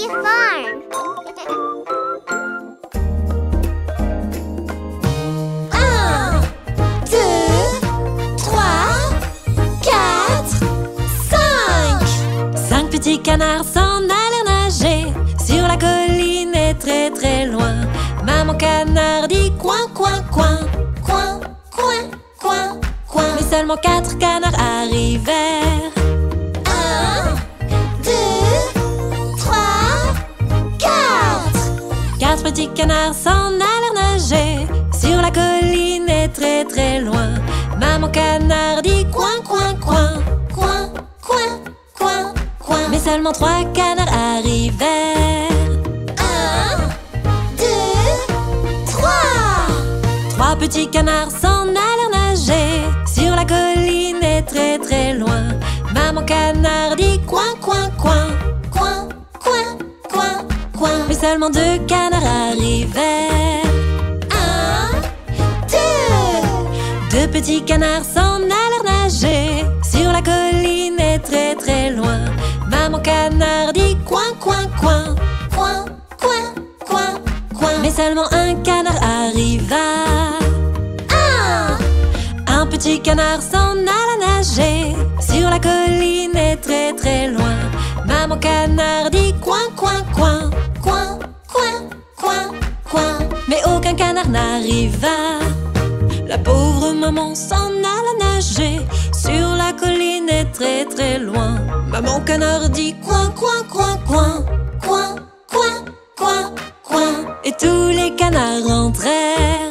Happy Farm. 1, 2, 3, 4, 5. 5 petits canards s'en allèrent nager sur la colline et très très loin. Maman canard dit coin, coin, coin, coin, coin, coin, coin. Mais seulement 4 canards arrivèrent. 1, 2, 3, 4. 4 petits canards s'en allèrent nager sur la colline et très très loin. Maman canard dit coin, coin, coin, coin, coin, coin, coin. Mais seulement 3 canards arrivèrent. 3 petits canards s'en allèrent nager sur la colline et très très loin. Maman canard dit coin, coin, coin, coin, coin, coin, coin. Mais seulement 2 canards arrivèrent. 1, 2. 2 petits canards s'en allèrent nager sur la colline et très très loin. Maman canard dit coin, coin, coin, coin, coin, coin, coin. Mais seulement 1 canard arriva. Un petit canard s'en alla nager sur la colline et très très loin. Maman canard dit coin, coin, coin, coin, coin, coin, coin. Mais aucun canard n'arriva. La pauvre maman s'en alla nager sur la colline et très très loin. Maman canard dit coin, coin, coin, coin, coin, coin, coin, coin. Et tous les canards rentrèrent.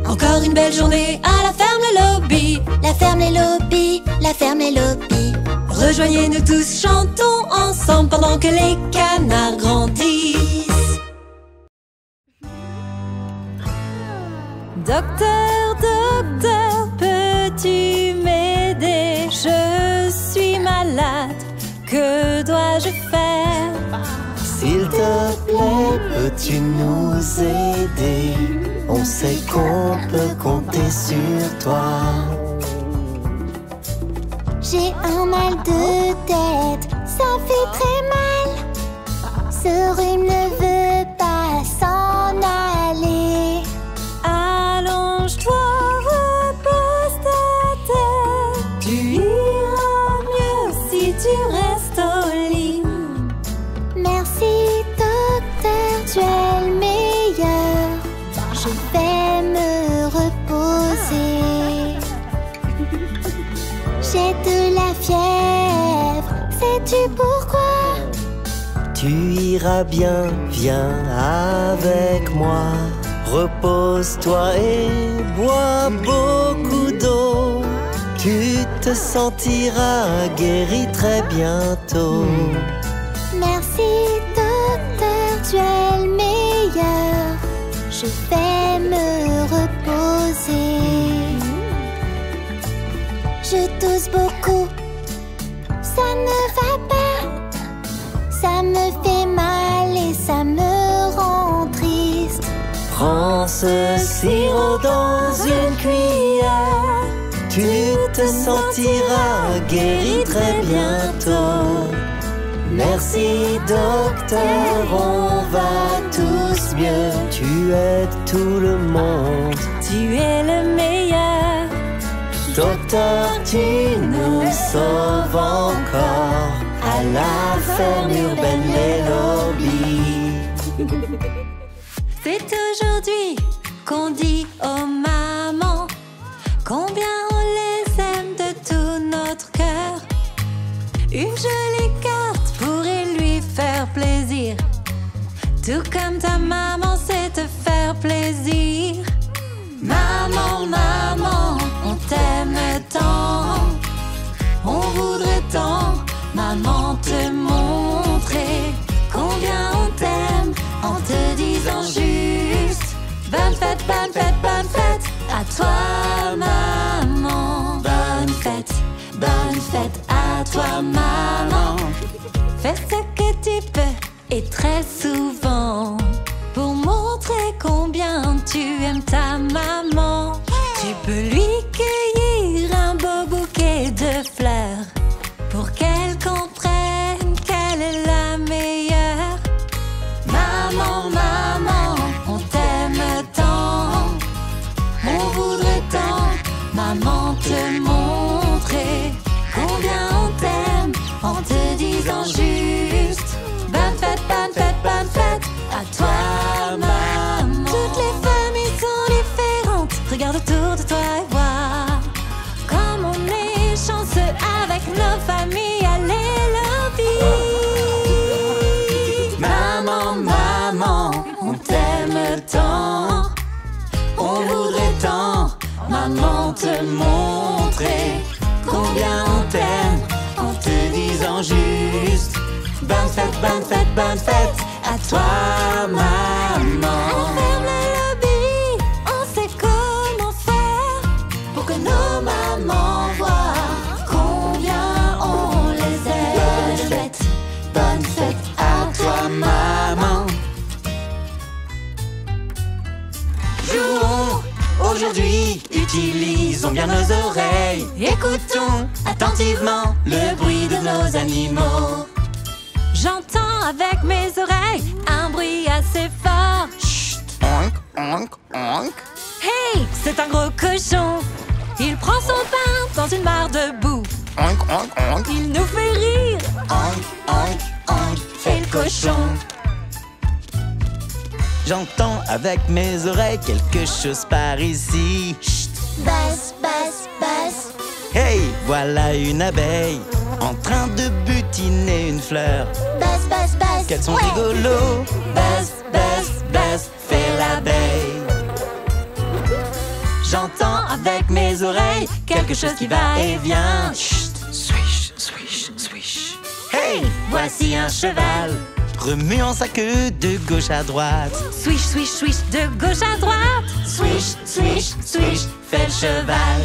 Encore une belle journée à la ferme Le Lobby. La ferme Les Lobby, la ferme Les Lobby. Rejoignez-nous tous, chantons ensemble pendant que les canards grandissent. Docteur, docteur, peux-tu m'aider? Je suis malade, que dois-je faire? S'il te plaît, peux-tu nous aider? On sait qu'on peut compter sur toi. J'ai un mal de tête, ça fait très mal. Ce rhume ne veut pas s'en aller. Allonge-toi, repose ta tête. Tu iras mieux si tu restes au lit. Merci docteur, tu es le meilleur. Je vais me reposer. J'ai de la fièvre, sais-tu pourquoi? Tu iras bien, viens avec moi. Repose-toi et bois beaucoup d'eau. Tu te sentiras guéri très bientôt. Merci docteur, tu es le meilleur. Je vais me reposer. Je tousse beaucoup, ça ne va pas. Ça me fait mal et ça me rend triste. Prends ce sirop dans une cuillère. Tu te sentiras guéri très bientôt. Merci docteur, on va tous mieux. Tu aides tout le monde. Tu es le meilleur. Docteur, tu nous sauves encore. À la ferme urbaine Les Lobby. C'est aujourd'hui qu'on dit aux mamans combien on les aime de tout notre cœur. Une jolie carte pourrait lui faire plaisir, tout comme ta maman sait te faire plaisir. Maman, maman, on t'aime tant, on voudrait tant, maman, te montrer combien on t'aime en te disant juste bonne fête, bonne fête, bonne fête à toi, maman. Bonne fête à toi, maman. Fais ce que tu peux et très souvent pour montrer combien tu aimes ta maman. Tu peux lui cueillir un beau bouquet de fleurs pour qu'elle comprenne qu'elle est la meilleure. famille, allez lobby. Maman, maman, on t'aime tant. On voudrait tant, maman, te montrer combien on t'aime en te disant juste bonne fête, bonne fête, bonne fête à toi, maman. On ferme le lobby, on sait comment faire pour que nos mamans voient combien on les aime. Bonne fête à toi, maman. Jouons aujourd'hui, utilisons bien nos oreilles. Écoutons attentivement le bruit de nos animaux. J'entends avec mes oreilles un bruit assez fort. Chut! Onk, onk, onk. Hey, c'est un gros cochon. Il prend son pain dans une mare de boue. Onk, onk, onk. Il nous fait rire. Onk, onk, onk. Fait le cochon. J'entends avec mes oreilles quelque chose par ici. Chut, basse, basse, basse. Hey, voilà une abeille en train de butiner une fleur. Basse, basse, basse. Qu'elles sont Ouais. rigolos. Basse, basse, basse, fait l'abeille. J'entends avec mes oreilles quelque chose qui va et vient. Chut! Swish, swish, swish. Hey, voici un cheval. Remuant sa queue de gauche à droite. Swish, swish, swish, de gauche à droite. Swish, swish, swish, fait le cheval.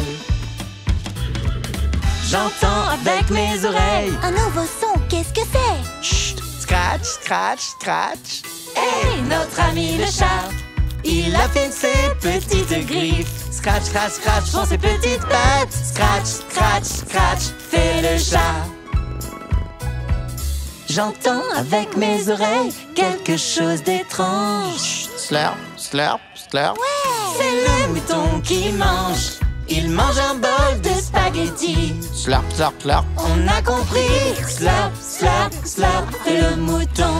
J'entends avec mes oreilles. Un nouveau son, qu'est-ce que c'est? Chut, scratch, scratch, scratch. Hey, notre ami le chat. Il a fait ses petites griffes. Scratch, scratch, scratch Sont ses petites pattes. Scratch, scratch, scratch, fait le chat. J'entends avec mes oreilles quelque chose d'étrange. Slurp, slurp, slurp. C'est le mouton qui mange. Il mange un bol de spaghettis. Slurp, slurp, slurp. On a compris. Slurp, slurp, slurp, fait le mouton.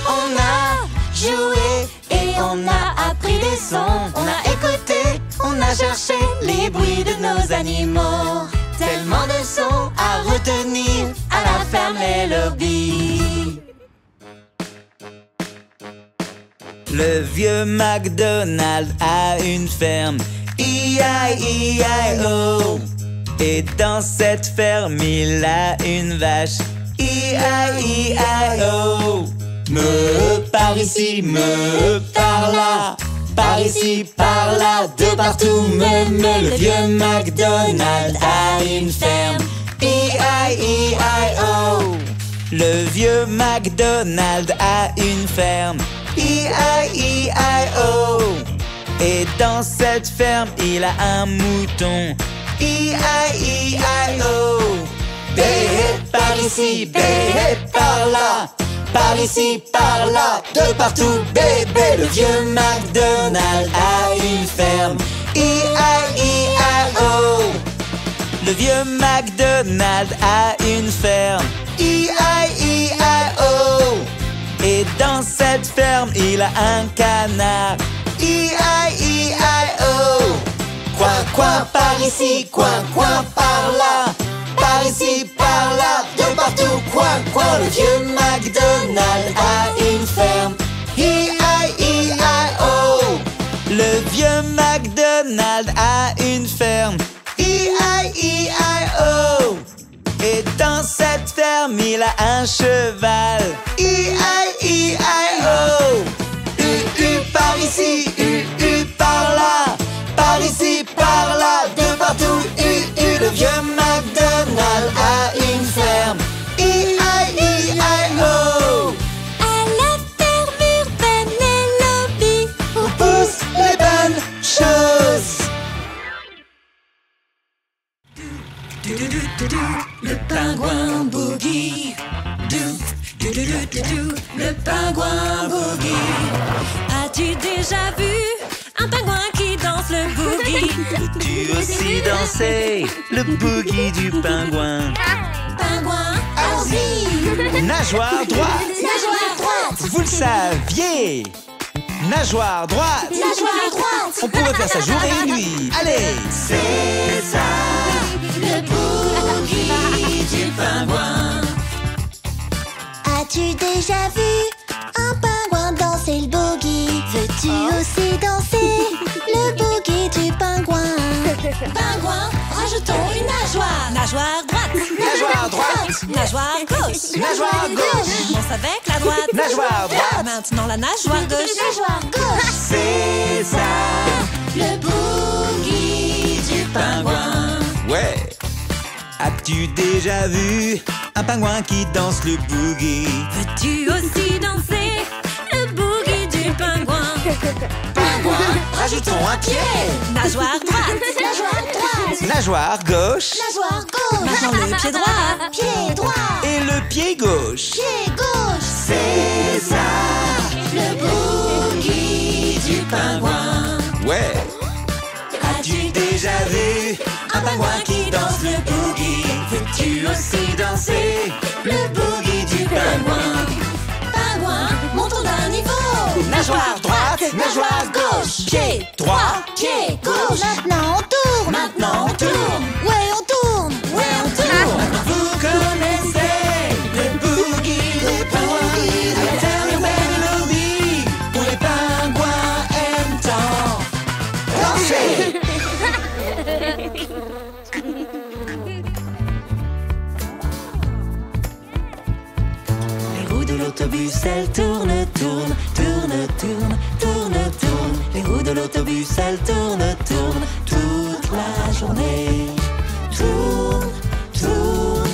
On a joué et on a appris des sons. On a écouté, on a cherché les bruits de nos animaux. Tellement de sons à retenir à la ferme les lobbies. Le vieux McDonald a une ferme, E-I-E-I-O. Et dans cette ferme, il a une vache, E-I-E-I-O. Me par ici, me par là, par ici, par là, de partout, le vieux McDonald a une ferme, E-I-E-I-O. Le vieux McDonald a une ferme, E-I-E-I-O. Et dans cette ferme, il a un mouton, E-I-E-I-O. Bé par ici, bé par là, par ici, par là, de partout, bébé. Le vieux McDonald a une ferme, E-I-E-I-O. Le vieux McDonald a une ferme, E-I-E-I-O. Et dans cette ferme, il a un canard, E-I-E-I-O. Coin, coin par ici, coin, coin par là, par ici, par là, de partout, coin, coin. Le vieux McDonald a une ferme, E-I-E-I-O. Le vieux McDonald a une ferme, E-I-E-I-O. Et dans cette ferme, il a un cheval, E-I-E-I-O. U-U par ici, U-U par là, par ici, par là, de partout, U-U. Le vieux McDonald a une ferme, E-I-E-I-O. À la ferme urbaine et lobby, On pousse les bonnes choses. le pingouin boogie. Le pingouin boogie. As-tu déjà vu un pingouin qui danse le boogie? Tu aussi danser le boogie du pingouin. Pingouin, allons-y. Nageoire droite, Nageoire droite. vous le saviez. Nageoire droite, Nageoire droite. on pourrait faire ça jour et nuit. Allez, C'est ça, le boogie. déjà vu un pingouin danser le boogie? Veux-tu aussi danser le boogie du pingouin? Pingouin, rajoutons une nageoire. Nageoire droite. Nageoire droite. Nageoire gauche. Nageoire gauche. Commence avec la droite. Nageoire droite. Maintenant la nageoire gauche. Nageoire gauche. C'est ça, Le boogie du pingouin. ouais. As-tu déjà vu un pingouin qui danse le boogie? Veux-tu aussi danser le boogie du pingouin? Pingouin, rajoutons un pied. Nageoire droite. Nageoire droite. Nageoire gauche Nageoire gauche. Maintenant le pied droit. Pied droit. et le pied gauche. Pied gauche. C'est ça, Le boogie du pingouin. ouais. As-tu déjà vu un pingouin qui danse le boogie? Veux-tu aussi danser le boogie du pingouin? Pingouin, montons d'un niveau. Nageoire droite. Nageoire gauche. Pied Droit, pied gauche. Maintenant on tourne. Maintenant on tourne. Ouais, on tourne. Ouais, on tourne. vous connaissez le boogie des pingouins. Alors faire une belle mélodie pour les pingouins aiment tant danser. Les roues de l'autobus, elles tournent, tournent, tournent, tournent, tournent, tournent. Les roues de l'autobus, elles tournent, tournent toute la journée. Tournent, tournent,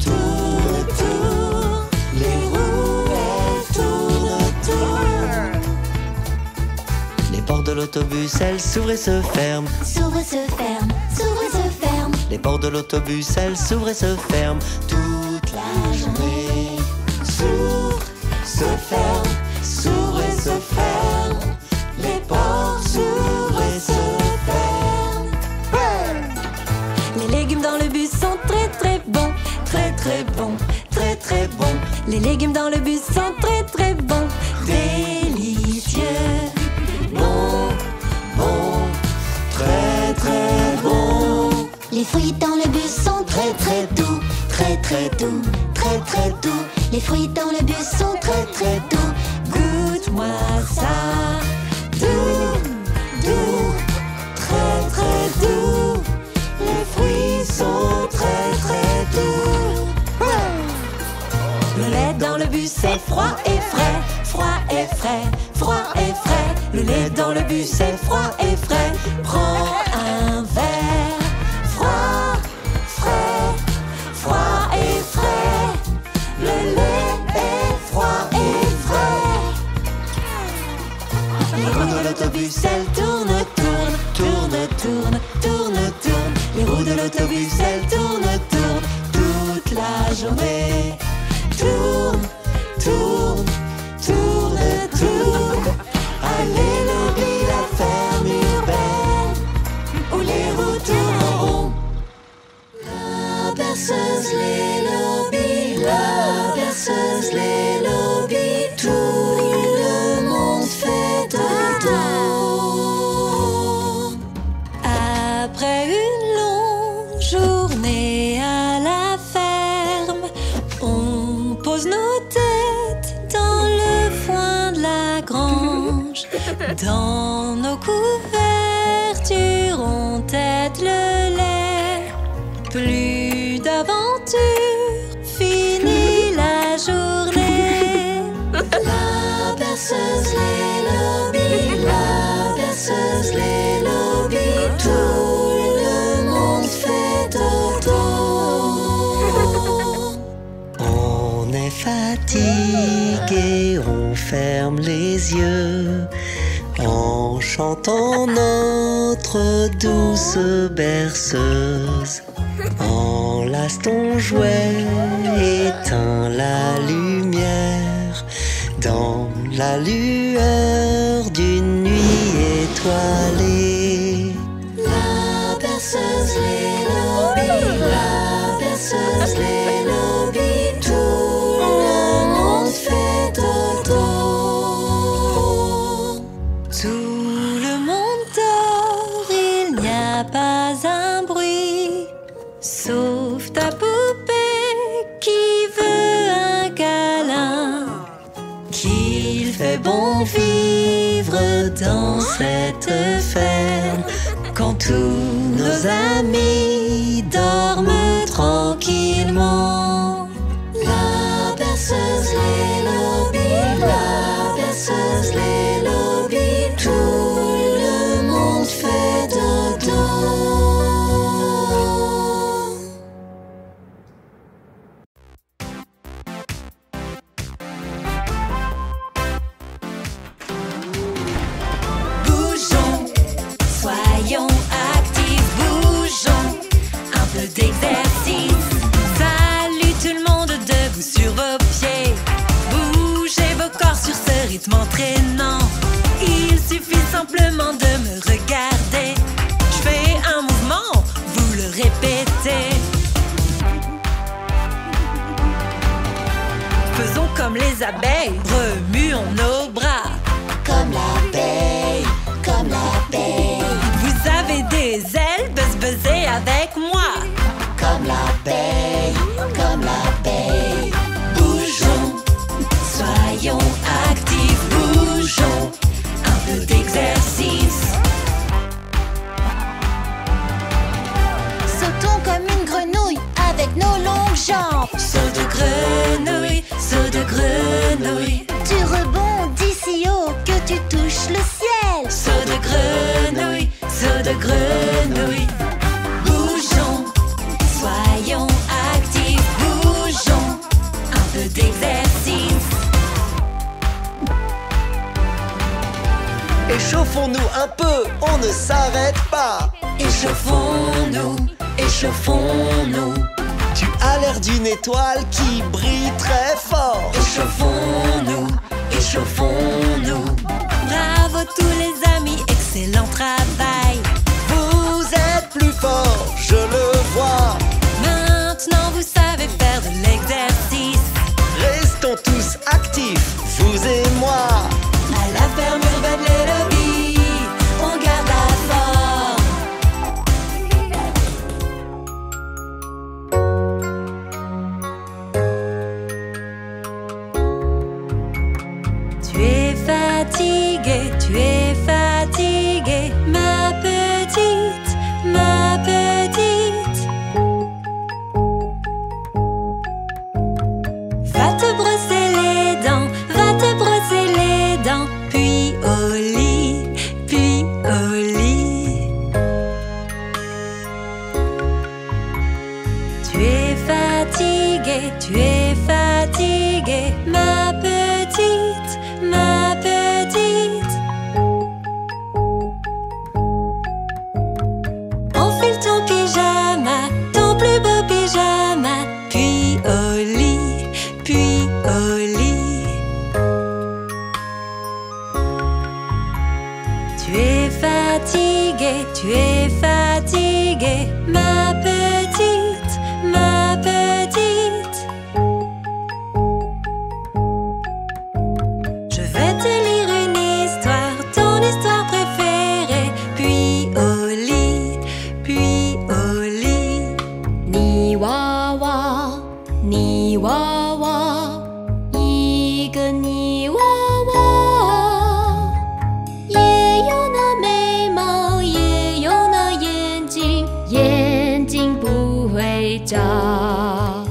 tournent, tournent. Les roues, elles tournent, tournent. Les portes de l'autobus, elles s'ouvrent et se ferment. S'ouvre, se ferme. S'ouvre, se ferme. Les portes de l'autobus, elles s'ouvrent et se ferment toute la journée. S'ouvrent, se ferment, s'ouvrent et se ferment. Les portes s'ouvrent et se ferment. Les légumes dans le bus sont très très bons. Très très bons, très très bons. Les légumes dans le bus sont très très bons. Délicieux. Bon, bon, très très bon. Les fruits dans le bus sont très très doux. Très très doux. Très très doux. Les fruits dans le bus sont très très doux. Goûte-moi ça. Doux, doux. Très très doux. Les fruits sont très très doux. Le lait dans le bus est froid et frais. Froid et frais, froid et frais. Le lait dans le bus est froid et frais. Prends un verre. Froid, frais, froid et frais. Le lait est froid et frais. Les roues de l'autobus, elles tournent, tournent, tournent, tournent, tournent, tournent. Les roues de l'autobus, elles tournent, tournent toute la journée. Tourne, tourne, tourne, tourne. Allez, lobby, la ferme urbaine, où les roues tournent en rond. La berceuse, les lobbies, la berceuse, les lobbies. Tout le monde fait dodo. Après une longue journée à la ferme, on pose nos têtes dans le foin de la grange. Dans nos couvertures, on tète le lait. Plus d'aventure, fini la journée. La berceuse, les lobbies, la berceuse, les lobbies. Tout le monde fait dodo. On est fatigué, on ferme les yeux en chantant notre douce berceuse. Enlace ton jouet, éteins la lumière dans la lueur d'une nuit étoilée. La berceuse, les lobbies, la berceuse, les lobbies. Tout le monde fait dodo. Tout le monde dort, il n'y a pas un bruit, sauf ta poupée qui veut un câlin. bon vivre dans cette ferme quand tous nos amis dorment tranquillement. La berceuse, les lobbies, la berceuse, les lobbies, tout le monde fait dodo. Bougeons, soyons actifs, bougeons, un peu d'exercice. Salut tout le monde, debout sur vos pieds. Bougez vos corps sur ce rythme entraînant. Il suffit simplement de me regarder. Je fais un mouvement, vous le répétez. Faisons comme les abeilles, remuons nos bras. Comme l'abeille, comme l'abeille, Vous avez des ailes, buzzez avec moi. comme l'abeille, comme l'abeille. Bougeons, soyons actifs, bougeons, un peu d'exercice. Sautons comme une grenouille avec nos longues jambes. Saut de grenouille, saut de grenouille. Tu rebondis si haut que tu touches le ciel. Saut de grenouille, saut de grenouille. Bougeons, soyons actifs, bougeons, un peu d'exercice. Échauffons-nous un peu, on ne s'arrête pas. Échauffons-nous, échauffons-nous. Tu as l'air d'une étoile qui brille très fort. Échauffons-nous, échauffons-nous. Bravo tous les amis, excellent travail. Vous êtes plus forts, je le vois. Maintenant vous savez faire de l'exercice. Restons tous actifs, vous et moi. À la ferme urbaine les lobbies, on garde la forme. Tu es fatigué, ma petite, ma petite. Va te brosser les dents, va te brosser les dents, puis au lit, puis au lit. Tu es fatigué, ma petite, ma petite. Enfile ton pyjama, ton plus beau pyjama, puis au lit, puis au lit. Tu es fatigué, ma petite, ma petite. Je vais te lire une histoire, ton histoire préférée, puis au lit, puis au lit. Ni wawa, ni wawa,一个泥娃娃，也有那眉毛，也有那眼睛，眼睛不会眨。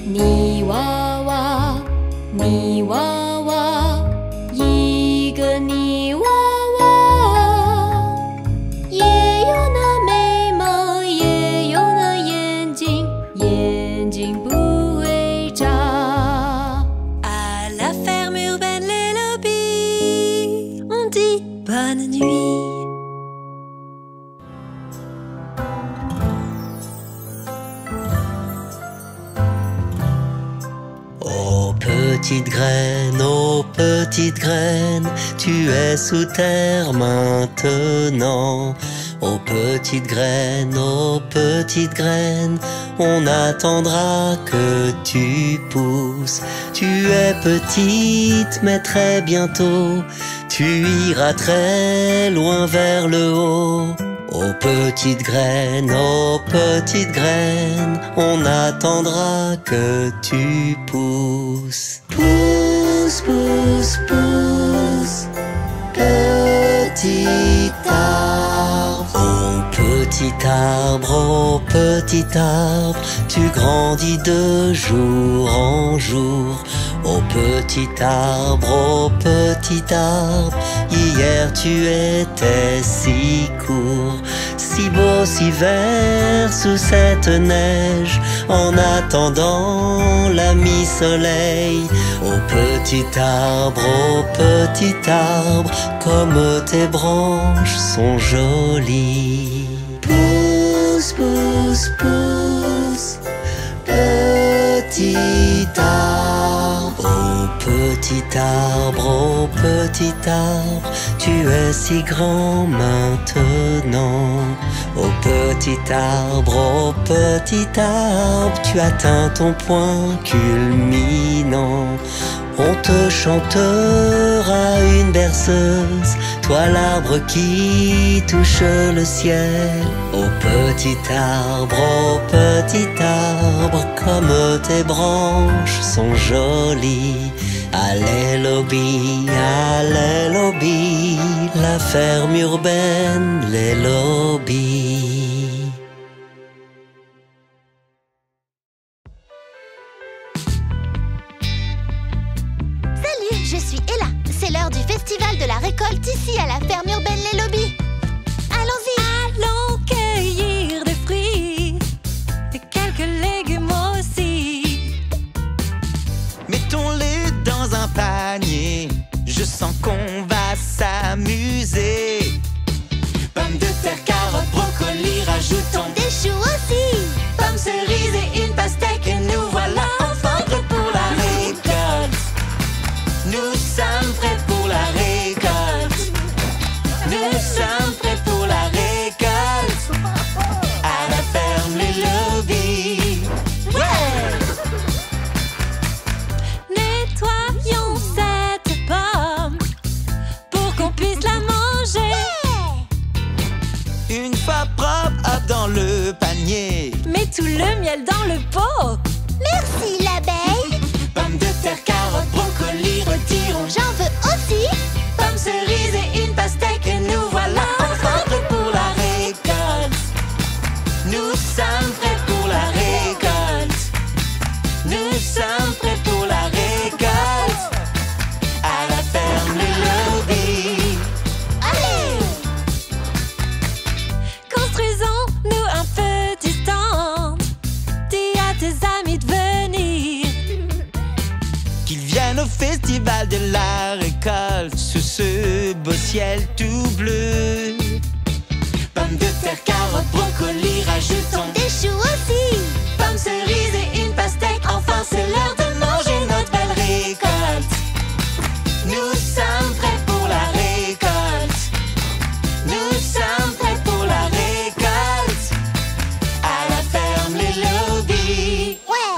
泥娃娃，泥娃娃，一个泥娃娃，也有那眉毛，也有那眼睛，眼睛不会眨。À la ferme urbaine les lobbies, on dit bonne nuit. Oh petite graine, tu es sous terre maintenant. Oh petite graine, on attendra que tu pousses. Tu es petite mais très bientôt, tu iras très loin vers le haut. Oh petite graine, on attendra que tu pousses. Pousse Pousse, pousse, pousse, petit arbre. Oh petit arbre, tu grandis de jour en jour. Oh petit arbre, hier tu étais si court, si beau, si vert sous cette neige, en attendant la mi-soleil. Oh petit arbre, comme tes branches sont jolies. Pousse, pousse, pousse, petit arbre. Oh petit arbre, tu es si grand maintenant. Oh petit arbre, tu atteins ton point culminant. On te chantera une berceuse, toi l'arbre qui touche le ciel. Oh petit arbre, comme tes branches sont jolies. Allélobi, allélobi, la ferme urbaine, les lobbies. Salut, je suis Ella. C'est l'heure du festival de la récolte ici à la ferme urbaine Les Lobbies. Allons-y. Allons cueillir des fruits et quelques légumes aussi. Mettons-les dans un panier, je sens qu'on va s'amuser. Pommes de terre, carottes, brocolis, rajoutons Des choux aussi. Pommes, cerises et une pastèque, et nous voilà enfin prêts pour la récolte. Nous sommes prêts pour la récolte. Nous sommes prêts pour la récolte. À la ferme Les Lobbies. Ouais! Nettoyons cette pomme pour qu'on puisse la manger. Une fois propre, hop dans le panier. Mets tout le miel dans le pot. Merci l'abeille. Pommes de terre, carottes, brocolis, retirons. J'en veux aussi. Pommes, cerises et une pastèque, et nous voilà enfin prêts pour la récolte. Nous sommes prêts pour la récolte. Nous sommes prêts pour la récolte. À la ferme Les Lobbies. Allez. Construisons-nous un petit stand. Dis à tes amis de venir. Qu'ils viennent au festival de la récolte sous ce beau ciel tout bleu. Pommes de terre, carottes, brocolis, rajoutons Des choux aussi. Pommes, cerises et une pastèque. Enfin, c'est l'heure de manger notre belle récolte. Nous sommes prêts pour la récolte. Nous sommes prêts pour la récolte. À la ferme Les Lobbies. Ouais.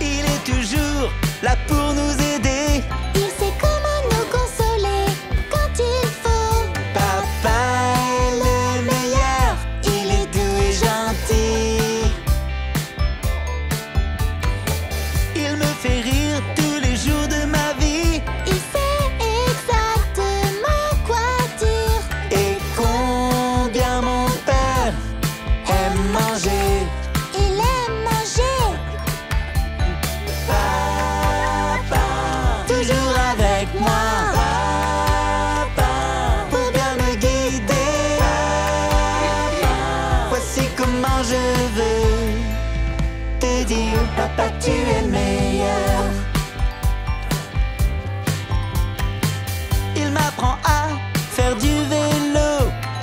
Il est toujours là pour nous aider. Il sait comment nous consoler quand il faut. Papa est le meilleur. Il est doux et gentil. Il me fait rire tous les jours de ma vie. Il sait exactement quoi dire. Et combien mon père aime manger. Il aime manger. Papa, toujours avec moi. Papa, pour bien me guider. Papa, voici comment je veux te dire, papa, tu es le meilleur. Il m'apprend à faire du vélo.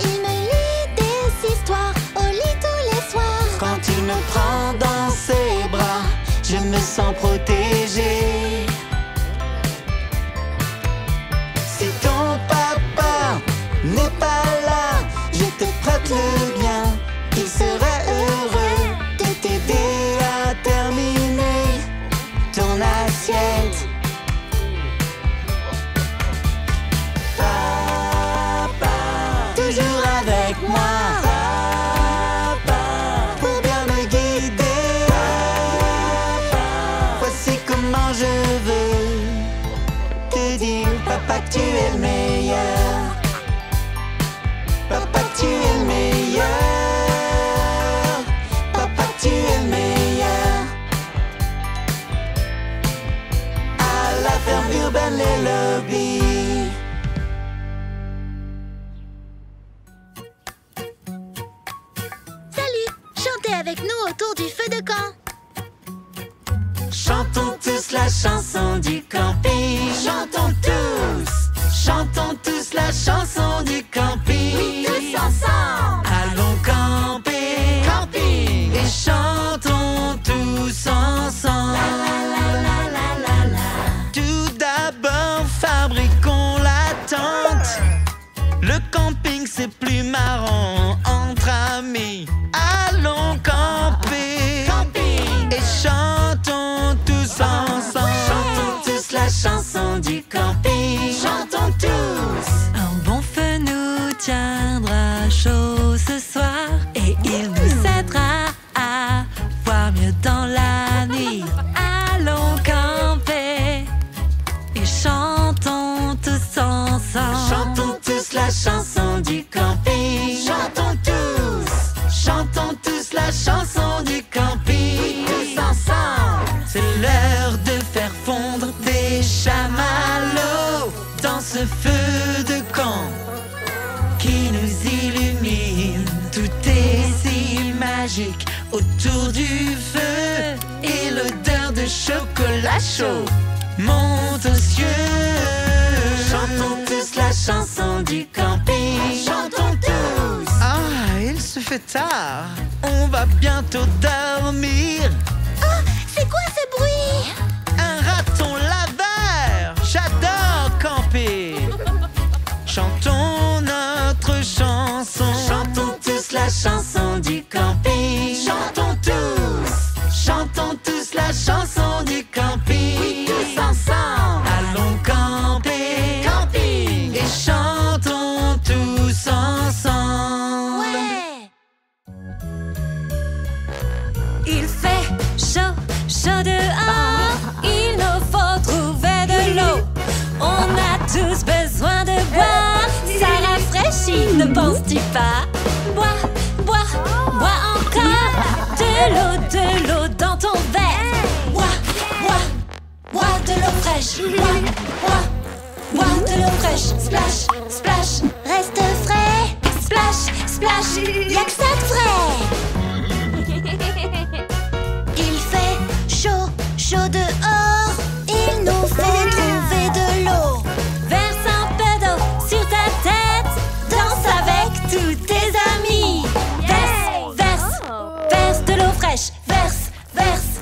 Il me lit des histoires au lit tous les soirs. Quand il me prend dans ses bras, je me sens protégé. Si ton papa n'est pas là, je te prête le bien. Il serait heureux de t'aider à terminer ton assiette. Papa, toujours avec moi. Papa, tu es le meilleur. Papa, tu es le meilleur. Papa, tu es le meilleur. À la ferme urbaine, les lobbies. Salut! Chantez avec nous autour du feu de camp. Chantons tous la chanson du camping. Chantons tous la chanson du camping. Oui, tous ensemble. Allons camper, camping, et chantons tous ensemble. Tout d'abord, fabriquons la tente. Le camping, c'est plus marrant entre amis. Allons camper, camping, et chantons tous ensemble. Chantons tous la chanson du camping. Chantons tous. Un bon feu nous tiendra chaud ce soir, et il nous aidera à voir mieux dans la nuit. Allons camper et chantons tous ensemble. Chantons tous la chanson du camping. Chantons tous la chanson du camping. Oui, tous ensemble. C'est l'heure de faire fondre des chamallows dans ce feu de camp qui nous illumine. Tout est si magique autour du feu, et l'odeur de chocolat chaud monte aux cieux. Chantons tous la chanson du camping. Chantons tous. Ah, il se fait tard. On va bientôt dormir. Oh, c'est quoi ce bruit? Un raton laveur. J'adore camper. Chantons notre chanson. Chantons tous la chanson du camping. Chantons tous la chanson du camping. Oui, tous ensemble. Allons camper, camping, et chantons tous ensemble. Ouais! Il fait chaud, chaud dehors. Il nous faut trouver de l'eau. On a tous besoin de boire. Ça rafraîchit, ne penses-tu pas? Bois, bois, bois encore. De l'eau dans ton verre. Bois, bois, bois de l'eau fraîche. Bois, bois, bois de l'eau fraîche. Splash, splash, Reste frais. splash, splash. Y'a que ça de frais. Il fait chaud, chaud dehors. Il nous faut trouver de l'eau. Verse un peu d'eau sur ta tête. Danse avec tous tes amis. Verse, verse, verse de l'eau fraîche. Verse, verse,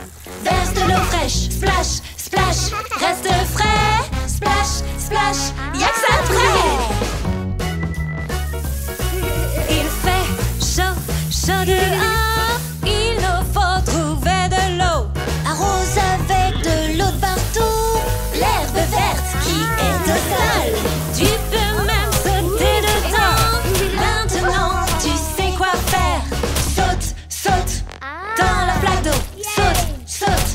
verse de l'eau fraîche. Splash, splash, reste frais. Splash, splash, y'a que ça de frais. Il fait chaud, chaud dehors. Il nous faut trouver de l'eau. Arrose avec de l'eau de partout. L'herbe verte qui est au sol. Tu peux même sauter dedans. Maintenant, tu sais quoi faire. Saute, saute dans la flaque d'eau. Saute, saute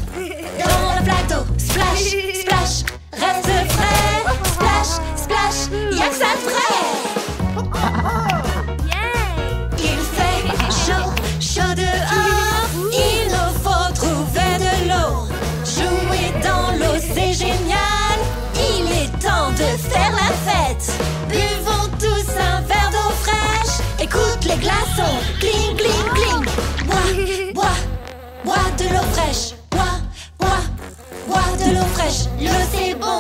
dans la flaque d'eau. Splash, splash, reste frais. Splash, splash, y'a que ça de frais. Il fait chaud, chaud dehors. Il nous faut trouver de l'eau. Jouer dans l'eau, c'est génial. Il est temps de faire la fête. Buvons tous un verre d'eau fraîche. Écoute les glaçons, cling, cling, cling. Bois, bois, bois de l'eau fraîche. Bois, bois, bois de l'eau fraîche. L'eau c'est bon,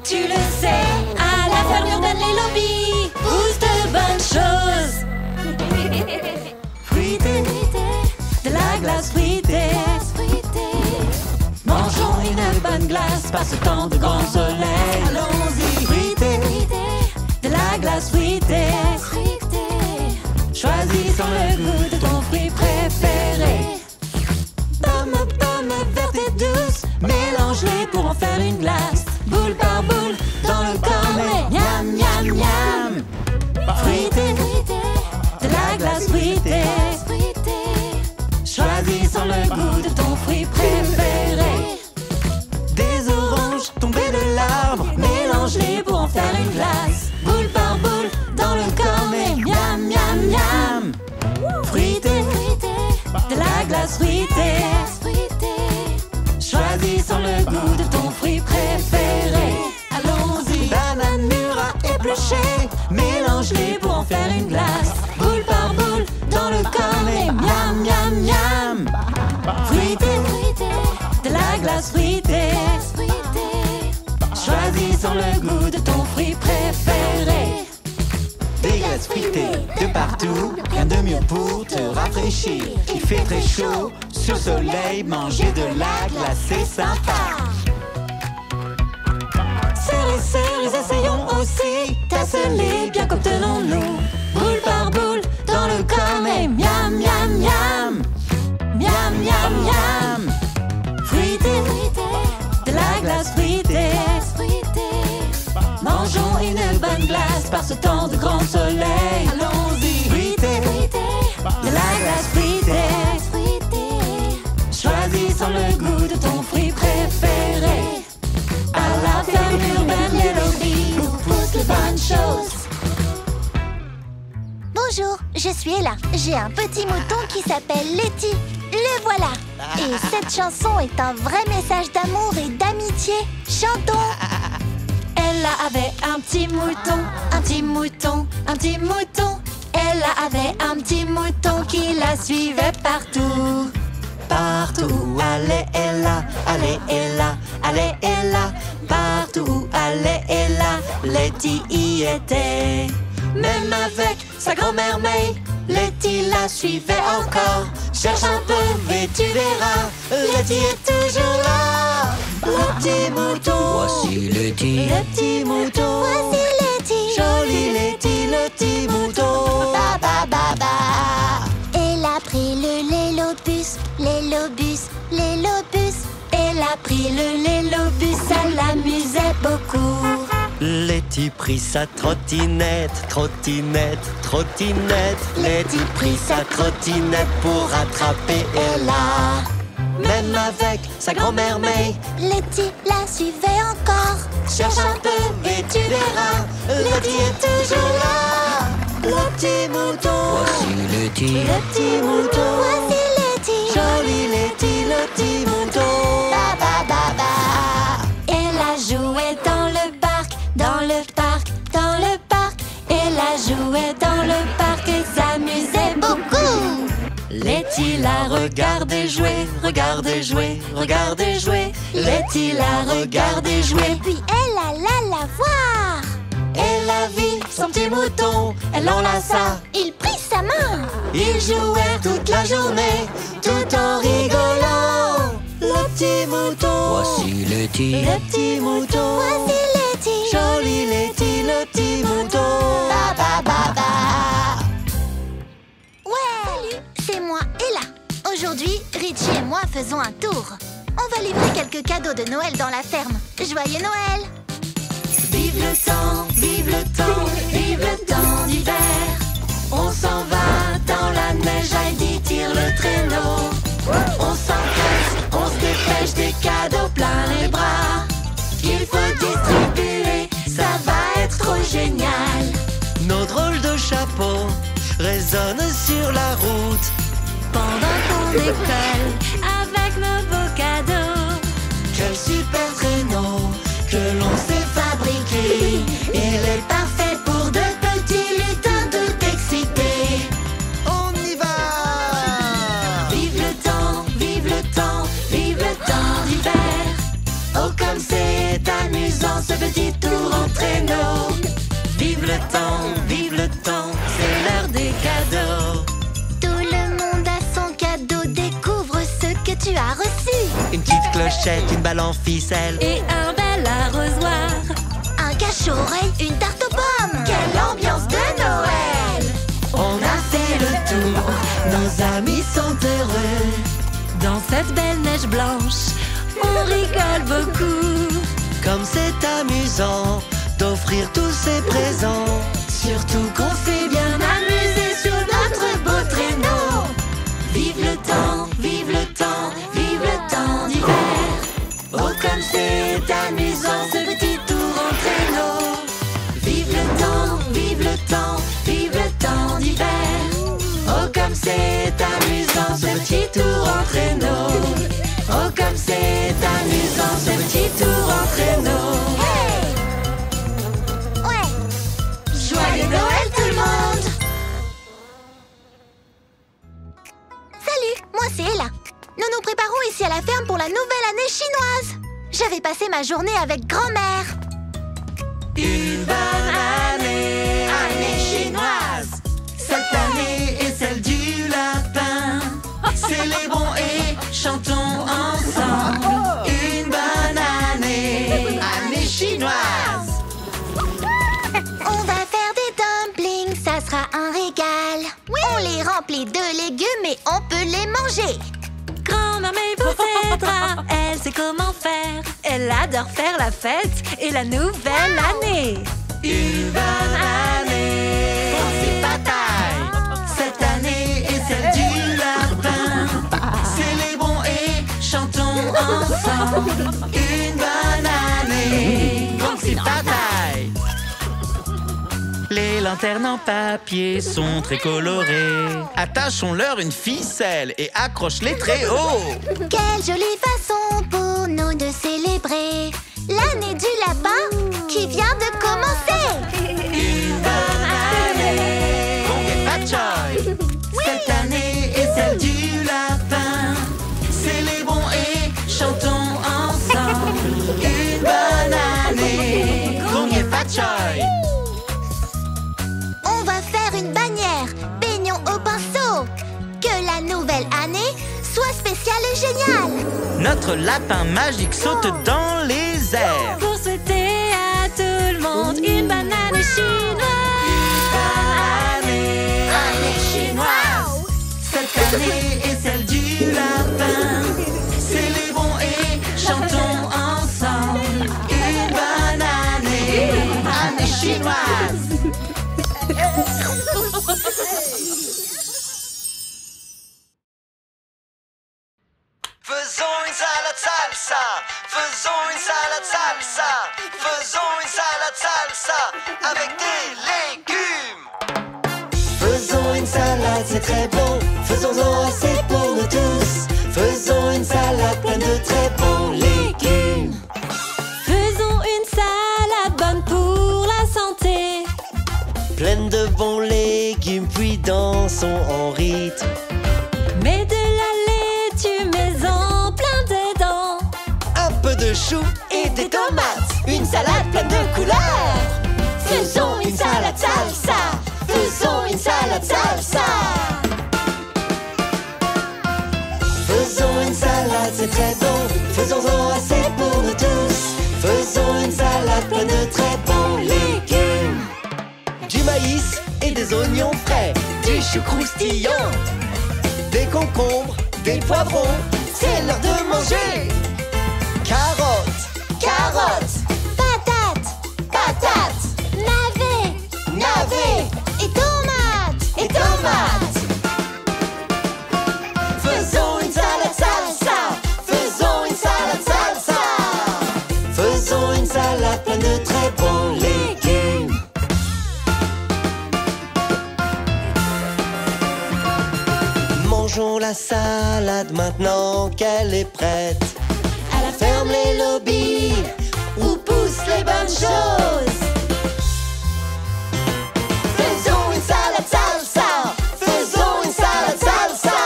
tu le sais. À la ferme urbaine, les lobbies poussent de bonnes choses. Fruité, de la glace fruitée. Mangeons une bonne glace par ce temps de grand soleil. Allons-y, fruité, de la glace fruitée. Choisissons le goût de ton fruit préféré. Pommes, pommes vertes et douces, mélange-les pour en faire une glace. Boule par boule, dans le cornet, miam, miam, miam. Fruité, de la glace fruitée. Choisissons le goût de ton fruit préféré. Des oranges tombées de l'arbre, mélange-les pour en faire une fruité. Choisissons le goût de ton fruit préféré. Allons-y. Banane mûre à éplucher, Mélange-les pour en faire une glace. Boule par boule dans le corps et miam miam miam. Fruité, de la glace fruitée. Choisissons le goût de ton fruit préféré. des glaces fruitées de partout. Rien de mieux pour te rafraîchir. Il fait très chaud, sous le soleil, manger de la glace c'est sympa. Serrez, essayons aussi. Tasse-les bien comme tenons-nous. Boule par boule dans le corps et miam miam miam. Miam miam miam. Fruité, de la glace fruitée. Mangeons une bonne glace par ce temps de grand soleil. Allons-y. Fruité, de la glace fruitée. Choisissons le goût de ton fruit préféré. À la ferme urbaine Yellow Bee où poussent les bonnes choses. Bonjour, je suis Ella. J'ai un petit mouton qui s'appelle Letty. Le voilà. Et cette chanson est un vrai message d'amour et d'amitié. Chantons. Ella avait un petit mouton, un petit mouton, un petit mouton. Ella avait un petit mouton qui la suivait partout. Partout où allait Ella, allait Ella, allait Ella. Partout où allait Ella, Letty y était. Même avec sa grand-mère May, Letty la suivait encore. Cherche un peu et tu verras, Letty est toujours là. Le petit mouton, Voici Letty, le petit mouton. Voici Letty. Joli Letty, le petit mouton. Ba ba ba ba. Elle a pris le lélobus, lélobus, lélobus. Elle a pris le lélobus, ça l'amusait beaucoup. Letty prit sa trottinette, trottinette, trottinette. Letty prit sa trottinette pour rattraper Ella. Même avec sa grand-mère May, Letty la suivait encore. cherche un peu et tu verras, Letty est toujours là. Le petit mouton, Voici Letty, le petit mouton. Voici Letty. Joli Letty, le petit mouton. Ba ba ba ba. Elle a joué dans le parc, dans le parc, dans le parc. Elle a joué dans le parc et s'amusait beaucoup. Letty la regardait jouer, regardait jouer, regardait jouer. Letty la regardait jouer. Puis elle alla la voir. Elle a vu son petit mouton, elle l'enlaça. Il prit sa main. Ils jouèrent toute la journée, tout en rigolant. Le petit mouton, voici Letty, le petit mouton. Voici Letty. Joli Letty, le petit mouton. Ba ba ba ba. Ouais. Salut, c'est moi, Ella. Aujourd'hui, Richie et moi faisons un tour. On va livrer quelques cadeaux de Noël dans la ferme. Joyeux Noël. Vive le temps, vive le temps, vive le temps d'hiver. On s'en va dans la neige, Heidi tire le traîneau. On s'empresse, on se dépêche, des cadeaux plein les bras. Il faut distribuer, ça va être trop génial. nos drôles de chapeaux résonnent sur la route. Pendant qu'on décolle avec nos beaux cadeaux. Quel super traîneau que l'on s'est fabriqué. Il est parfait pour de petits lutins tout excités. On y va! Vive le temps, vive le temps, vive le temps d'hiver. Oh comme c'est amusant ce petit tour en traîneau. Vive le temps, c'est l'heure des cadeaux. Tout le monde a son cadeau. Découvre ce que tu as reçu. Une petite clochette, une balle en ficelle. Et un bel arrosoir. Un cache-oreille, une tarte aux pommes. Quelle ambiance de Noël! On a fait le tour, nos amis sont heureux. Dans cette belle neige blanche, on rigole beaucoup. Comme c'est amusant d'offrir tous ces présents. Surtout qu'on s'est bien amusé sur notre beau traîneau. Vive le temps, vive le temps, vive le temps d'hiver. Oh comme c'est amusant ce petit tour en traîneau. Vive le temps, vive le temps, vive le temps d'hiver. Oh comme c'est amusant ce petit tour en traîneau. ce petit tour en traîneau. Hey! Ouais. Joyeux Noël tout le monde! Salut, moi c'est Ella. Nous nous préparons ici à la ferme pour la nouvelle année chinoise. Je vais passer ma journée avec grand-mère. Une bonne année, année chinoise. Cette année est celle du lapin. Célébrons et chantons ensemble. Une bonne année, année chinoise. On va faire des dumplings, ça sera un régal. Oui. On les remplit de légumes et on peut les manger. Grand-mère May vous aidera, elle sait comment faire. Elle adore faire la fête et la nouvelle année. Une bonne année, c'est bataille. Cette année est celle du lapin. Célébrons et chantons ensemble. Une bonne année, donc c'est bataille. Les lanternes en papier sont très colorées. Attachons-leur une ficelle et accroche-les très haut. Quelle jolie façon pour nous de célébrer l'année du lapin qui vient de commencer. Une bonne année, Gong et Patchoy. Cette année est celle du lapin. Célébrons et chantons ensemble. Une bonne année, Gong et Patchoy. On va faire une bannière, peignons au pinceau. Que la nouvelle année soit spéciale et géniale. Notre lapin magique saute dans les airs. Pour souhaiter à tout le monde une bonne année chinoise. Année chinoise. Cette année est celle du lapin. Célébrons et chantons ensemble. Une bonne année, année chinoise. Faisons une salade salsa, faisons une salade salsa, faisons une salade salsa avec des légumes. Faisons une salade, c'est très bon, faisons-en assez pour nous tous. Faisons une salade pleine de très bons légumes. Faisons une salade bonne pour la santé. Pleine de bons légumes, puis dansons en rythme. Mets de la laitue maison plein dedans. Un peu de choux et des tomates, une salade pleine de couleurs. Faisons une salade salsa. Faisons une salade salsa. Faisons une salade, c'est très bon, faisons-en assez pour nous tous. Faisons une salade pleine de très bons légumes. Du maïs et des oignons frais, du chou croustillant, des concombres, des poivrons, c'est l'heure de manger. Carottes, carottes, Patates, patates, navets, navets et tomates, et tomates. Faisons une salade salsa, faisons une salade salsa. Faisons une salade pleine de très bons légumes. Mangeons la salade maintenant qu'elle est prête. À la ferme les lobbies, où poussent les bonnes choses. Faisons une salade salsa, faisons une salade salsa.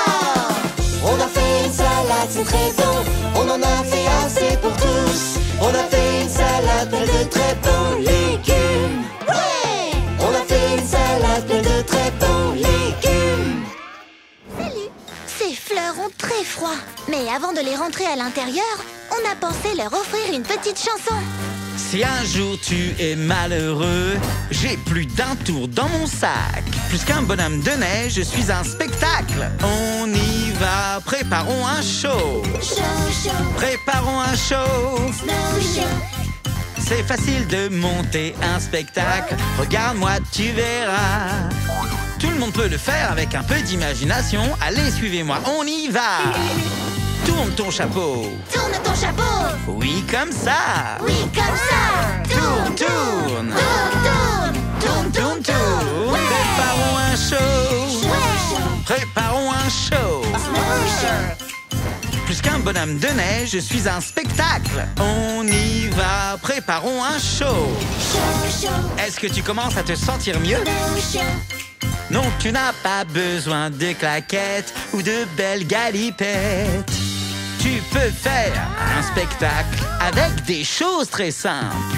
On a fait une salade, c'est très bon, on en a fait assez pour tous. On a fait une salade pleine de très bons légumes. Ouais! On a fait une salade pleine de très bons légumes. Salut. Ces fleurs ont très froid. Mais avant de les rentrer à l'intérieur, on a pensé leur offrir une petite chanson. Si un jour tu es malheureux, j'ai plus d'un tour dans mon sac. Plus qu'un bonhomme de neige, je suis un spectacle. On y va, préparons un show. Show, show, Préparons un show. snow show. C'est facile de monter un spectacle. Regarde-moi, tu verras. Tout le monde peut le faire avec un peu d'imagination. Allez, suivez-moi, on y va. Tourne ton chapeau. Tourne ton chapeau. Oui, comme ça. Oui, comme ça. Tourne, tourne. Tourne, tourne. Tourne, tourne, tourne. Préparons un show. Show, show, Préparons un show. snow show. Plus qu'un bonhomme de neige, je suis un spectacle. On y va, préparons un show. Est-ce que tu commences à te sentir mieux? Non, tu n'as pas besoin de claquettes ou de belles galipettes. Tu peux faire un spectacle avec des choses très simples.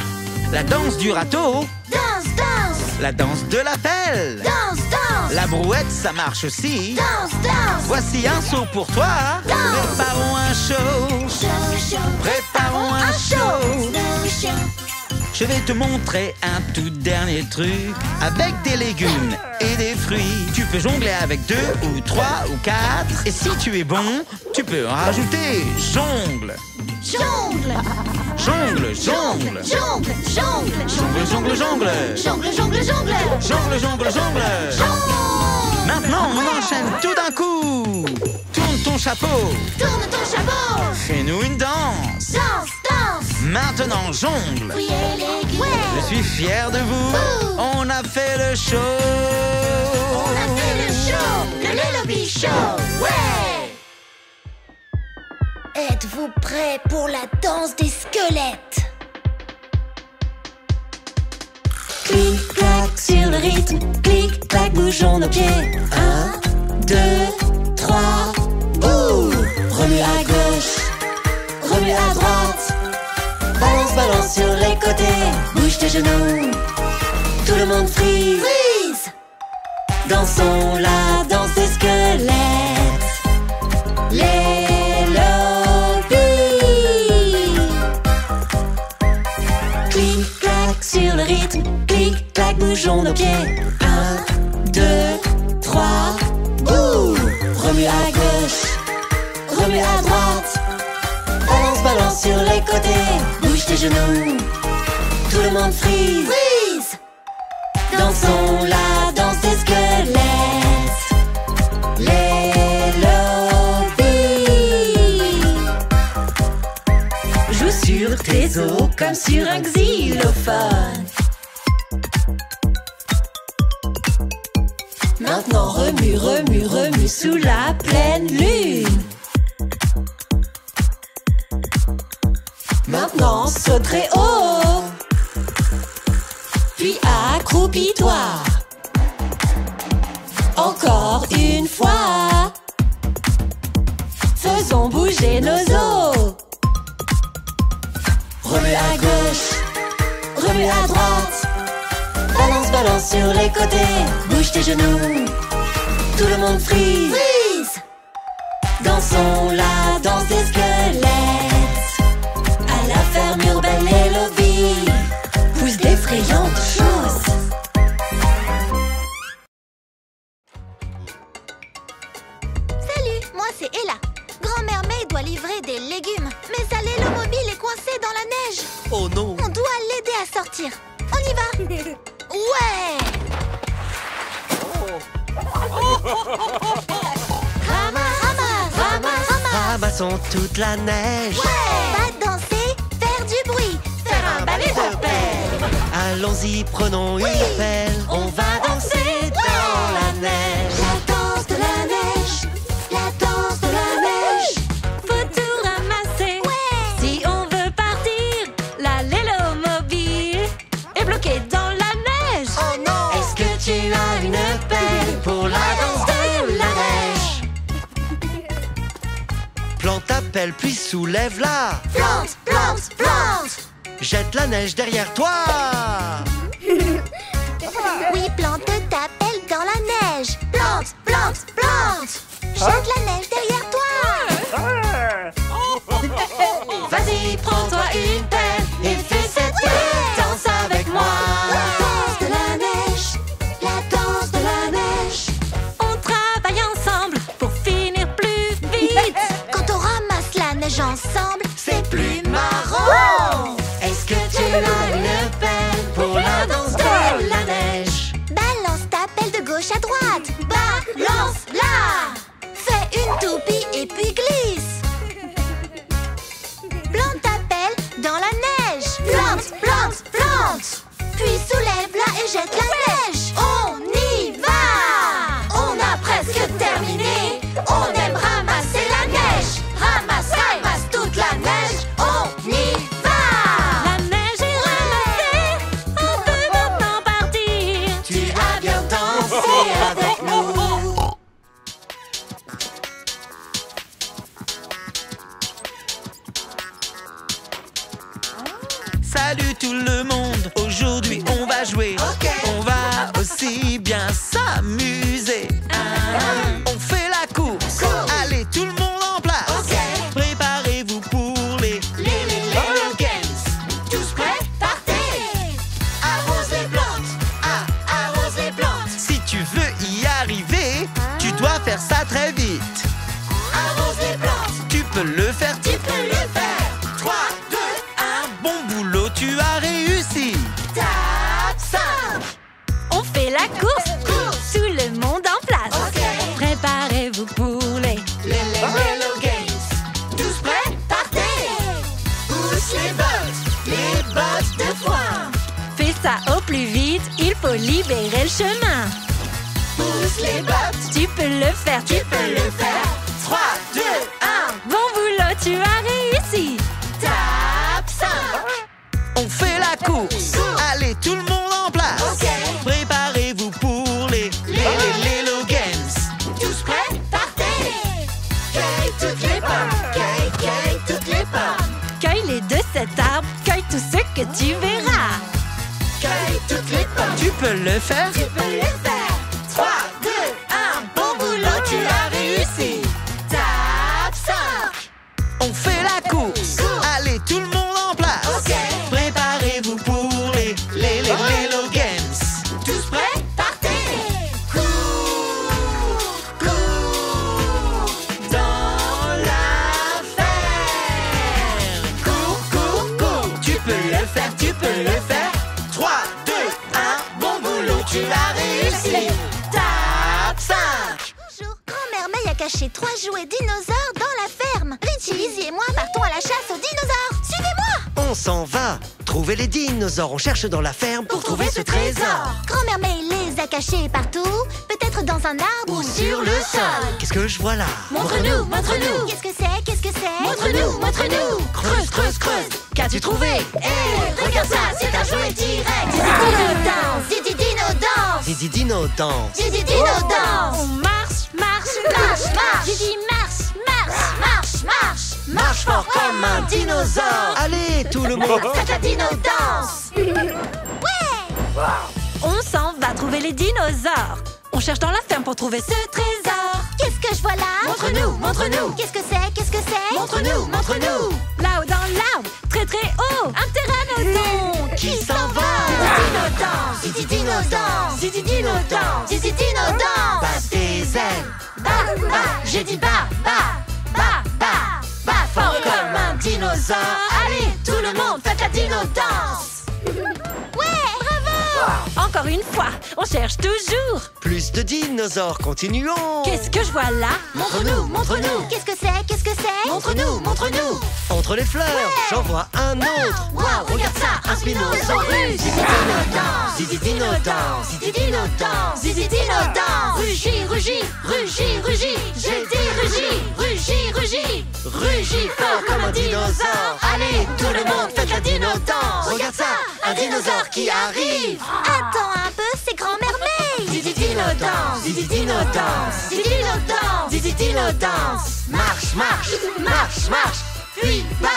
La danse du râteau. Danse, danse. La danse de la pelle. Danse, danse. La brouette, ça marche aussi. Danse, danse. Voici un saut pour toi. Danse. Préparons un show. Préparons un show. Je vais te montrer un tout dernier truc avec des légumes et des fruits. Tu peux jongler avec 2 ou 3 ou 4. Et si tu es bon, tu peux en rajouter. Jongle. Jongle. Jongle, jongle. Jongle, jongle. Jongle, jongle, jongle. Jongle, jongle, jongle. Jongle, jongle, jongle. Jongle. Maintenant, on enchaîne tout d'un coup. Tourne ton chapeau. Tourne ton chapeau. Fais-nous une danse. Danse, danse. Maintenant, jongle. Fruits et légumes. Ouais. Je suis fier de vous. On a fait le show. On a fait le show. Le Lélobi Show. Ouais. Êtes-vous prêts pour la danse des squelettes? Clic, clac sur le rythme. Clic, clac, bougeons nos pieds. 1, 2, 3, bouh! Remue à gauche, remue à droite. Balance, balance sur les côtés. Bouge tes genoux. Tout le monde freeze. Freeze. Dansons la danse des squelettes. Les lobbies. Clic, clac sur le rythme. Clic, clac, bougeons nos pieds. 1, 2, 3, bouh! Remue à gauche, remue à droite. Balance, balance sur les côtés. Bouge tes genoux. Tout le monde freeze. Freeze. Dansons la danse des squelettes. Les lobbies. Joue sur tes os comme sur un xylophone. Maintenant remue, remue, remue sous la pleine lune. Maintenant saute très haut. Puis accroupis-toi. Encore une fois. Faisons bouger nos os. Remue à gauche, remue à droite. Balance, balance sur les côtés. Bouge tes genoux. Tout le monde freeze. Freeze. Dansons la danse des squelettes. À la ferme urbaine, les lobbies poussent d'effrayantes choses. Salut, moi c'est Ella. Grand-mère May doit livrer des légumes, mais sa Lélomobile est coincée dans la neige. Oh non! On doit l'aider à sortir. On y va. Ouais. Ramasse, ramasse, ramasse, ramasse. Ramassons toute la neige. Ouais. Va danser, faire du bruit, faire un balai de pelle. Allons-y, prenons une pelle. On va danser dans la neige. La danse de la neige, la danse de la neige. Faut tout ramasser. Ouais. Si on veut partir, la Lélomobile est bloquée dans la neige. Oh non. Est-ce que tu as une pelle pour la danse de la neige? Plante ta pelle puis soulève-la. Plante, plante, plante. Jette la neige derrière toi. Oui, plante ta pelle dans la neige. Plante, plante, plante. Jette la neige derrière toi. Vas-y, prends-toi une pelle et fais cette petite danse avec moi. La danse de la neige, la danse de la neige. On travaille ensemble pour finir plus vite. Quand on ramasse la neige ensemble, c'est plus marrant. Est-ce que tu as une pelle pour la danse de la neige? Balance ta pelle de gauche à droite. Balance-la. Fais une toupie et puis glisse. Plante ta pelle dans la neige. Plante, plante, plante. Puis soulève-la et jette la neige. On y va. On a presque terminé. On aime ramasser la neige. Ramasser, avec nous. Salut tout le monde, aujourd'hui on va jouer. On va aussi bien s'amuser. On fait la course, allez tout le monde en place. Préparez-vous pour les games. Tous prêts, partez. Arrose les plantes, arrose les plantes. Si tu veux y arriver, tu dois faire ça très vite. Arrose les plantes, Tu peux le faire, tu peux le faire. 3, 2, 1, bon boulot, tu as réussi. tape 5. On fait la course, tout le monde en place. Préparez-vous pour les Hello Games. Tous prêts, partez. Pousse les bottes de foin. Fais ça au plus vite, il faut libérer le chemin. Pousse les bottes, Tu peux le faire, tu peux le faire. 3, 2, 1. Bon boulot, tu as réussi. Tape 5. On fait la course, allez tout le monde en place. Préparez-vous pour les Lelo Games. Tous prêts, partez. Cueille toutes les pommes. Cueille toutes les pommes. Cueille les de cet arbre, cueille tout ce que tu verras. Cueille toutes les pommes. Tu peux le faire, Tu peux le faire. 3, 2, 1. Bon boulot, tu as réussi. Tape 5. on fait la course, allez tout le monde en place. Préparez-vous pour les Lelo Games. Tous prêts, partez. Cours dans la ferme. Cours, tu peux le faire, tu peux le faire. 3, 2, 1, bon boulot, tu as réussi. Tape 5. Bonjour, grand-mère May a caché 3 jouets dinosaures dans la ferme. Richie, Lizzie et moi partons à la chasse aux dinosaures. Suivez-moi. On s'en va. Trouver les dinosaures, on cherche dans la ferme pour trouver ce trésor. Grand-mère May les a cachés partout. Peut-être dans un arbre ou sur le sol. Qu'est-ce que je vois là? Montre-nous, montre-nous. Qu'est-ce que c'est? Qu'est-ce que c'est? Montre-nous, montre-nous. Creuse, creuse, creuse. Qu'as-tu trouvé? Hé, regarde ça, c'est un jouet direct. Didi Dino danse. Didi Dino danse. Didi Dino danse. On marche, marche, Marche, marche. Didi marche, marche, marche, marche. Marche fort comme un dinosaure. Allez, tout le monde. Faites la dino danse. Ouais. On s'en va trouver les dinosaures. On cherche dans la ferme pour trouver ce trésor. Qu'est-ce que je vois là? Montre-nous, montre-nous. Qu'est-ce que c'est? Qu'est-ce que c'est? Montre-nous, montre-nous. Là-haut dans l'arbre, très très haut, un pteranodon Qui s'en va? Dino danse. Didi Dino danse. Didi Dino danse. Didi Dino danse. Passe tes ailes. Bah, bah, j'ai dit bah, bah, bah, bah, bah, fort comme un dinosaure. Allez, tout le monde, faites la dino danse. Ouais, bravo. Encore une fois, on cherche toujours. Plus de dinosaures, continuons. Qu'est-ce que je vois là? Montre-nous, montre-nous. Qu'est-ce que c'est? Qu'est-ce que c'est? Montre-nous, montre-nous. Entre les fleurs, j'en vois un autre. Waouh, regarde ça, un Spinosaurus. Didi Dino danse. Didi Dino danse. Didi Dino danse. Didi Dino danse. Rugis, rugis, rugis, rugis. J'ai dit rugis, rugis, rugis. Rugis fort comme un dinosaure. Allez, tout le monde, faites la dino danse. Regarde ça, un dinosaure qui arrive. Attends un peu, c'est grand-mère May. Didi Dino danse. Didi Dino danse. Didi Dino danse. Didi Dino danse. Marche, marche, marche, marche. Puis bas,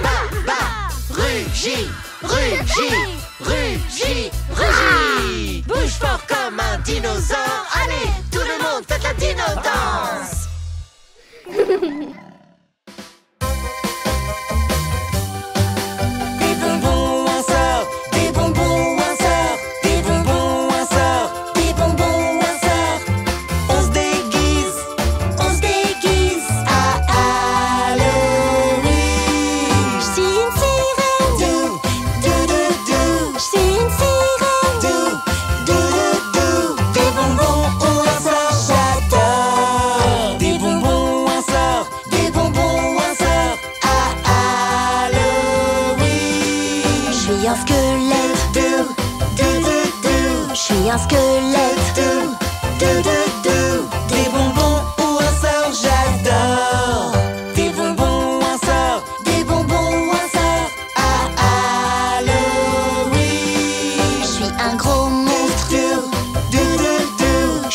bas, bas. Rugis, rugis, rugis, rugis. Bouge fort comme un dinosaure. Allez, tout le monde, faites la dino danse. Des bonbons en sort, des bonbons en sort, des bonbons en sort, des bonbons en sort. On se déguise à Halloween. Je suis une sirène. Dou, dou, dou, dou. Je suis une sirène. Dou, dou, dou, dou. Des bonbons en sort, j'adore. Des bonbons en sort, des bonbons en sort à Halloween. Je suis un squelette. Dou, dou, dou, dou. Je suis un squelette. Dou, dou, dou, dou. Des bonbons ou un sort, j'adore. Des bonbons ou un sort, des bonbons ou un sort à Halloween. Je suis un gros monstre. Dou, dou, dou, dou.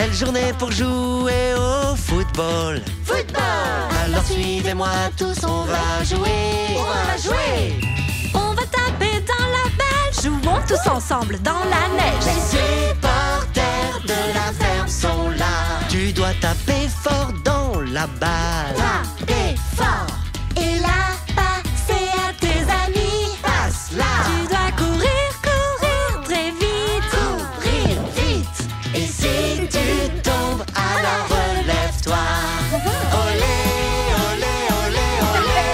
belle journée pour jouer au football. Football! Alors suivez-moi tous, on va jouer. On va jouer! On va taper dans la balle, jouons tous ensemble dans la neige. Les supporters de la ferme sont là. Tu dois taper fort dans la balle. Taper fort. Et là, passer à tes amis. Passe là. Tu dois courir, courir très vite. Courir vite. Et si tu tombes, alors relève-toi. Olé, olé, olé, olé.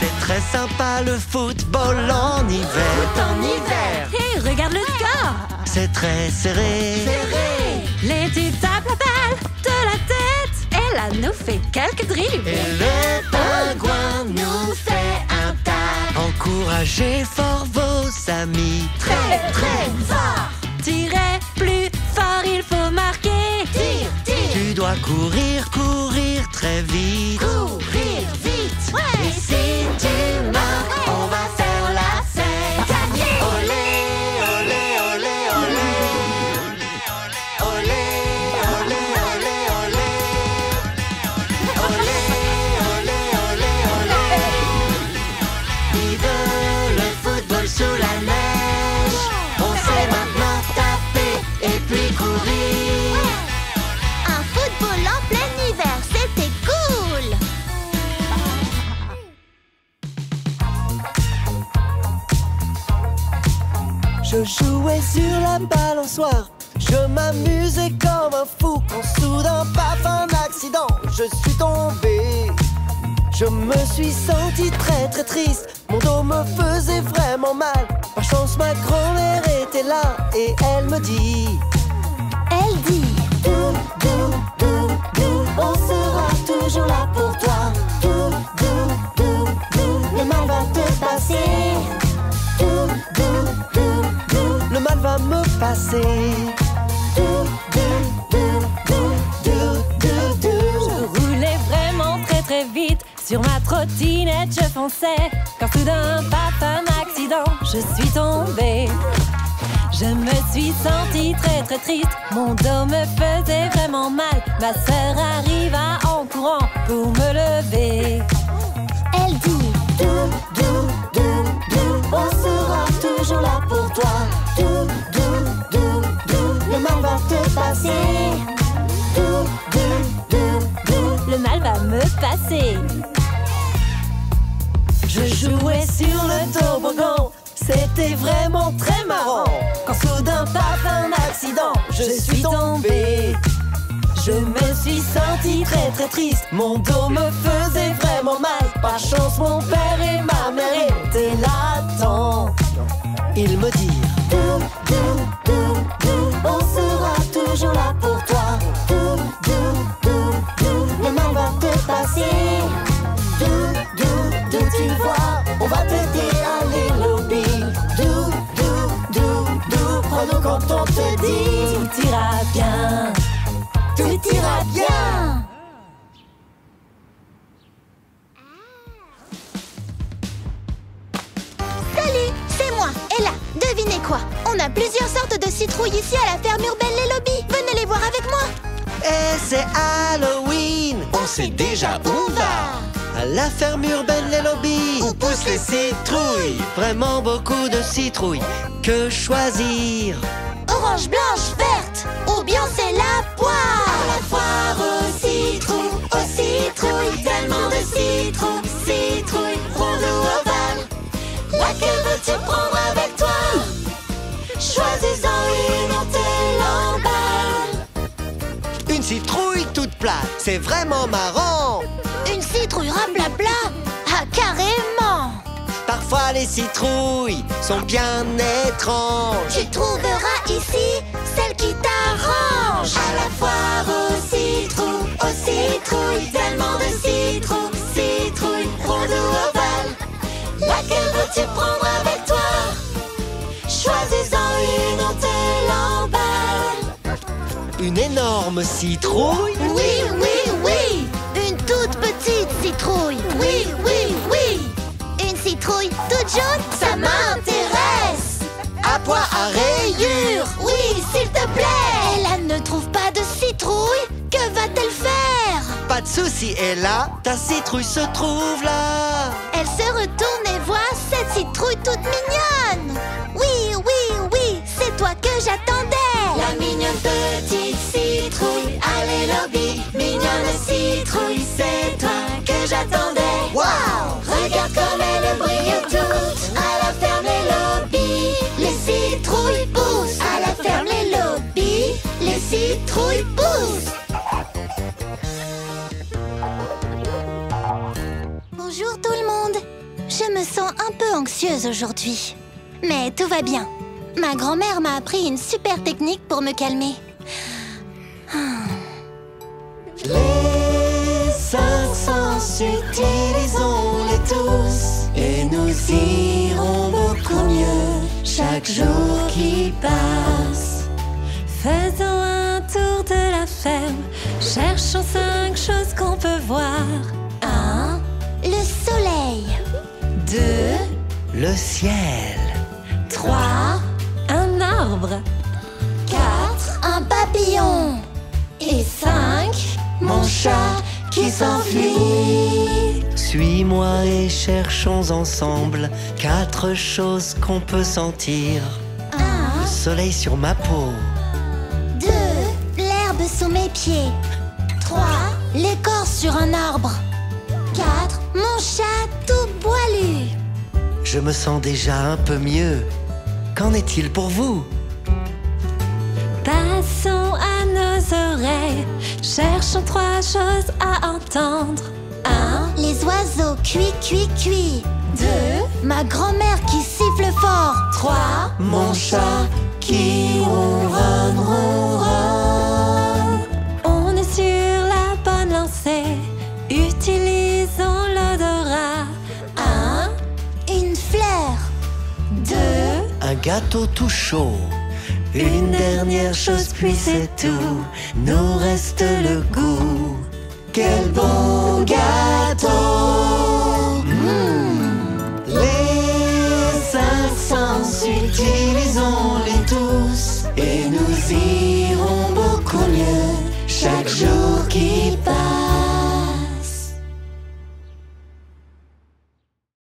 C'est très sympa le football en hiver. Foot en hiver. Et regarde le score. C'est très serré. Serré. Les types tapent la balle de la tête. Et là nous fait quelques dribbles. Et le pingouin nous fait un tac. Encouragez fort vos amis. Très, très fort. Tirez plus fort, il faut marquer. Tire, tire. Tu dois courir, courir très vite. Courir vite. Ouais. Et si tu marques, on va faire la fête. Gagner. Olé, olé, olé, olé. Olé, olé, olé, olé. Olé, olé, olé, olé. Vive le football sous la neige. On sait maintenant taper et puis courir. Un football en plein hiver, c'était cool. Je jouais sur la balançoire, je m'amusais comme un fou quand soudain, paf, un accident, je suis tombé. Je me suis senti très très triste, mon dos me faisait vraiment mal. Par chance ma grand-mère était là et elle me dit, Elle dit dou, dou, dou, dou, on sera toujours là pour toi. Dou, dou, dou, dou, le mal va te passer. Dou, dou, dou, dou, le mal va me passer. Dou, dou, dou, dou, dou, dou, dou. Je roulais vraiment très très vite. Sur ma trottinette je fonçais. Quand soudain, paf, un accident, je suis tombée. Je me suis sentie très très triste. Mon dos me faisait vraiment mal. Ma sœur arriva en courant pour me lever. Elle dit Dou, dou, dou, dou, on sera toujours là pour toi. Dou, dou, dou, dou, le mal va te passer. Dou, dou, dou, dou, Le mal va me passer. je jouais sur le toboggan, c'était vraiment très marrant. Quand soudain, paf, un accident, je suis tombée. Je me suis sentie très très triste, mon dos me faisait vraiment mal. Par chance, mon père et ma mère étaient là tant. Ils me dirent Dou, dou, dou, dou, on sera toujours là pour toi. Dou, dou, dou, dou, le mal va te passer. Dou, dou, dou, tu vois, on va t'aider à aller lobby. Dou, dou, dou, dou, crois-nous quand on te dit Tout ira bien. tout ira bien. Salut, c'est moi, Ella. Devinez quoi? On a plusieurs sortes de citrouilles ici à la ferme urbaine Les Lobbies. Venez les voir avec moi. Et c'est Halloween. On sait déjà où on va. À la ferme urbaine Les Lobbies, Où poussent les citrouilles? vraiment beaucoup de citrouilles. Que choisir? Orange, blanche, verte, ou bien c'est la poire. À la foire aux citrouilles, tellement de citrouilles, rondes ou ovales. Laquelle veux-tu prendre avec toi? Choisis-en une, on te l'emballe. Une citrouille toute plate, c'est vraiment marrant. Une citrouille rablabla. Ah, carrément. Parfois les citrouilles sont bien étranges. Tu trouveras ici celle qui t'arrange. À la foire aux citrouilles, tellement de citrouilles, rondes ou ovales. Laquelle veux-tu prendre avec toi? Choisis-en une, on te l'emballe. Une énorme citrouille. Oui, oui, oui. Une toute petite citrouille. Oui, oui, oui. Une citrouille toute jaune, ça m'intéresse. À pois à rayures. Oui, s'il te plaît. Ella ne trouve souci est là, ta citrouille se trouve là. Elle se retourne et voit cette citrouille toute mignonne. Oui, oui, oui, c'est toi que j'attendais. La mignonne petite citrouille, allez lobby. Mignonne citrouille, c'est toi que j'attendais. Wow! Regarde comme elle brille toute. À la ferme les lobbies, les citrouilles poussent. À la ferme les lobbies, les citrouilles poussent. Bonjour tout le monde. Je me sens un peu anxieuse aujourd'hui. Mais tout va bien. Ma grand-mère m'a appris une super technique pour me calmer. Les 5 sens, utilisons-les tous et nous irons beaucoup mieux chaque jour qui passe. Faisons un tour de la ferme, cherchons 5 choses qu'on peut voir. 1. Le soleil. 2, Le ciel. 3, un arbre. 4. Un papillon. Et 5, Mon chat qui s'enfuit. Suis-moi et cherchons ensemble 4 choses qu'on peut sentir. 1. Le soleil sur ma peau. 2. L'herbe sous mes pieds. 3. L'écorce sur un arbre. 4. Mon chat tout poilu. Je me sens déjà un peu mieux. Qu'en est-il pour vous? passons à nos oreilles, cherchons 3 choses à entendre. 1. Les oiseaux cuit, cuit, cuit. 2. Ma grand-mère qui siffle fort. 3. Mon chat qui ronronne, ronronne. On est sur la bonne lancée, utilisons l'odorat. 1. Une fleur. 2. Un gâteau tout chaud. Une dernière chose puis c'est tout. Nous reste le goût. Quel bon gâteau! Les 5 sens, utilisons-les tous et nous irons beaucoup mieux chaque jour qui